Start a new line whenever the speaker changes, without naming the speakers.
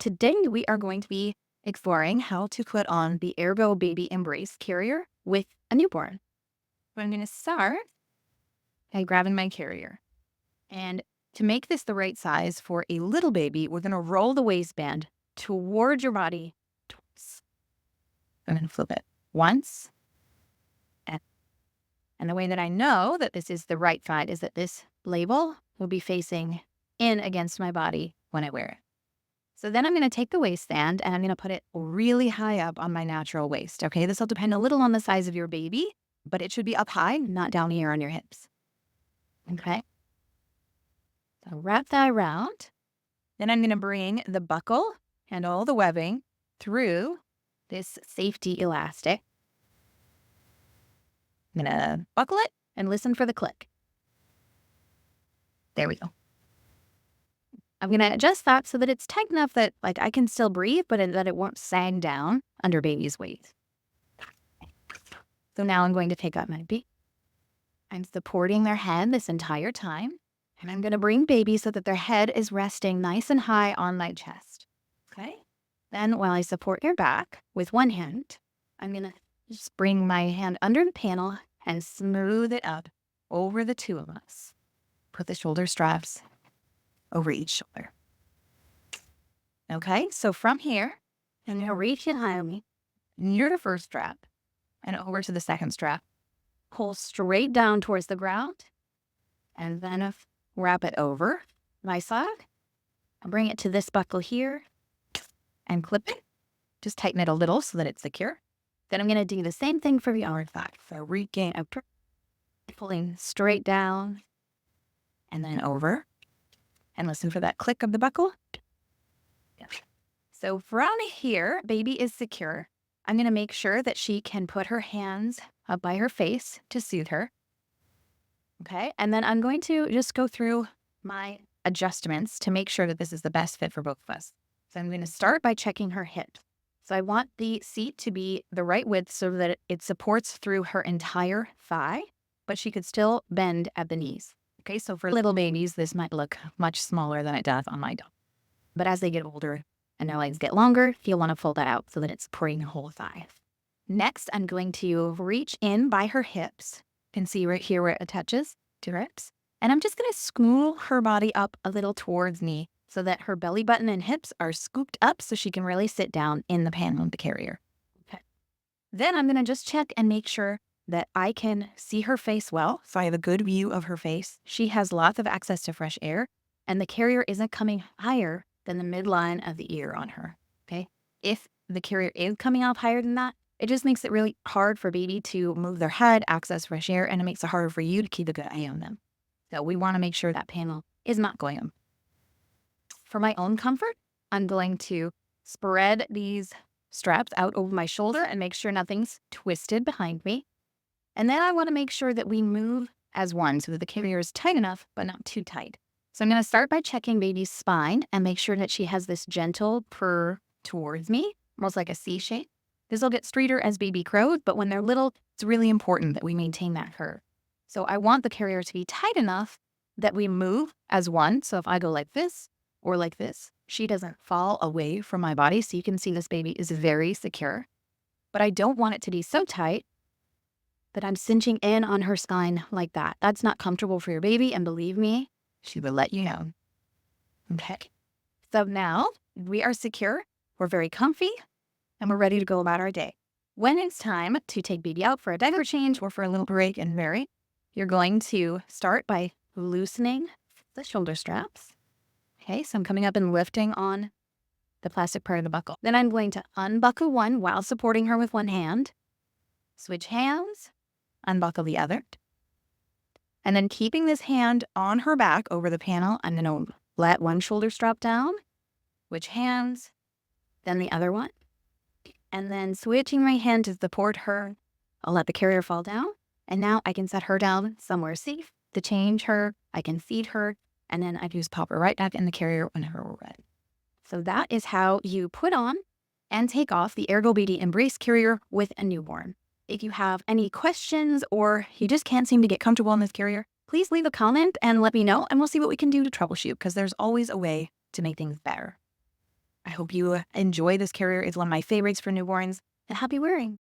Today we are going to be exploring how to put on the Ergobaby Embrace carrier with a newborn. So I'm going to start by grabbing my carrier. And to make this the right size for a little baby, we're going to roll the waistband toward your body twice. I'm going to flip it once. And the way that I know that this is the right side is that this label will be facing in against my body when I wear it. So then I'm going to take the waistband and I'm going to put it really high up on my natural waist. Okay, this will depend a little on the size of your baby, but it should be up high, not down here on your hips. Okay, so wrap that around. Then I'm going to bring the buckle and all the webbing through this safety elastic. I'm going to buckle it and listen for the click. There we go. I'm going to adjust that so that it's tight enough that I can still breathe, but that it won't sag down under baby's weight. So now I'm going to take out my baby. I'm supporting their head this entire time. And I'm going to bring baby so that their head is resting nice and high on my chest. Okay. Then while I support your back with one hand, I'm going to just bring my hand under the panel and smooth it up over the two of us. Put the shoulder straps over each shoulder. Okay, so from here, I'm going to reach behind me near the first strap and over to the second strap. Pull straight down towards the ground and then wrap it over my side. I'll bring it to this buckle here and clip it. Just tighten it a little so that it's secure. Then I'm going to do the same thing for the other side. So regain up, pulling straight down and then over. And listen for that click of the buckle. So from here, baby is secure. I'm going to make sure that she can put her hands up by her face to soothe her. Okay, and then I'm going to just go through my adjustments to make sure that this is the best fit for both of us. So I'm going to start by checking her hips. So I want the seat to be the right width so that it supports through her entire thigh, but she could still bend at the knees. Okay, so for little babies, this might look much smaller than it does on my dog. But as they get older and their legs get longer, you'll want to fold that out so that it's supporting the whole thigh. Next, I'm going to reach in by her hips. You can see right here where it attaches to her hips. And I'm just going to school her body up a little towards me so that her belly button and hips are scooped up so she can really sit down in the panel of the carrier. Okay. Then I'm going to just check and make sure that I can see her face well, so I have a good view of her face. She has lots of access to fresh air, and the carrier isn't coming higher than the midline of the ear on her, okay? If the carrier is coming off higher than that, it just makes it really hard for baby to move their head, access fresh air, and it makes it harder for you to keep a good eye on them. So we want to make sure that panel is not going up. For my own comfort, I'm going to spread these straps out over my shoulder and make sure nothing's twisted behind me. And then I want to make sure that we move as one so that the carrier is tight enough, but not too tight. So I'm going to start by checking baby's spine and make sure that she has this gentle purr towards me, almost like a C shape. This will get straighter as baby grows, but when they're little, it's really important that we maintain that curve. So I want the carrier to be tight enough that we move as one. So if I go like this or like this, she doesn't fall away from my body. So you can see this baby is very secure. But I don't want it to be so tight that I'm cinching in on her spine like that. That's not comfortable for your baby, and believe me, she will let you know. Okay. So now we are secure, we're very comfy, and we're ready to go about our day. When it's time to take baby out for a diaper change or for a little break and vary, you're going to start by loosening the shoulder straps. Okay, so I'm coming up and lifting on the plastic part of the buckle. Then I'm going to unbuckle one while supporting her with one hand, switch hands, unbuckle the other. And then keeping this hand on her back over the panel, I'm going to let one shoulder strap down, switch hands, then the other one. And then switching my hand to support her, I'll let the carrier fall down. And now I can set her down somewhere safe to change her. I can feed her. And then I just pop her right back in the carrier whenever we're ready. So that is how you put on and take off the Ergobaby Embrace carrier with a newborn. If you have any questions or you just can't seem to get comfortable in this carrier, please leave a comment and let me know, and we'll see what we can do to troubleshoot, because there's always a way to make things better. I hope you enjoy this carrier. It's one of my favorites for newborns, and happy wearing.